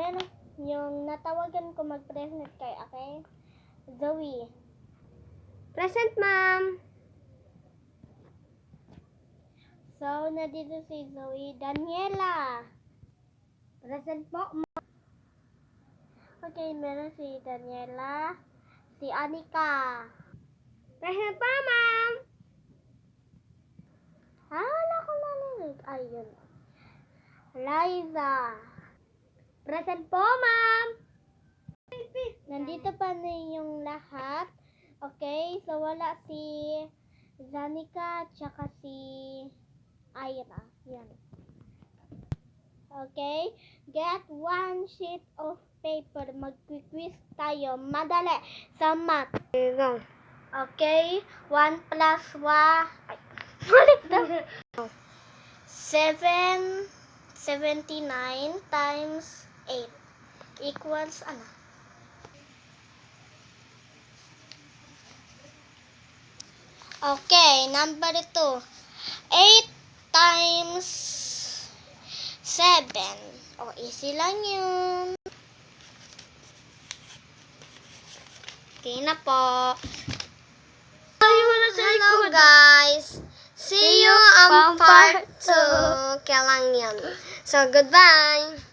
then, yung natawagan ko mag-present kay, okay? Zoe. Present, ma'am. So, nandito si Zoe. Daniela. Present po, Okay, meron si Daniela. Si Anika. Present po, ma'am. Wala ko narinig. Ayun. Liza. Present po, ma'am. Nandito pa na yung lahat. Okay, so wala si Zanika tsaka si Ira. Yan. Okay, get one sheet of paper. Mag-quiz tayo. Madali. Sa math. Go. Okay, 1 plus 1. Ay, balik na. 79 times 8 equals ano? Okay, number 2. 8 times 7. Oh, easy lang yun. Okay na po. Hello, guys. See you on part 2. Kaya lang yan. So, goodbye.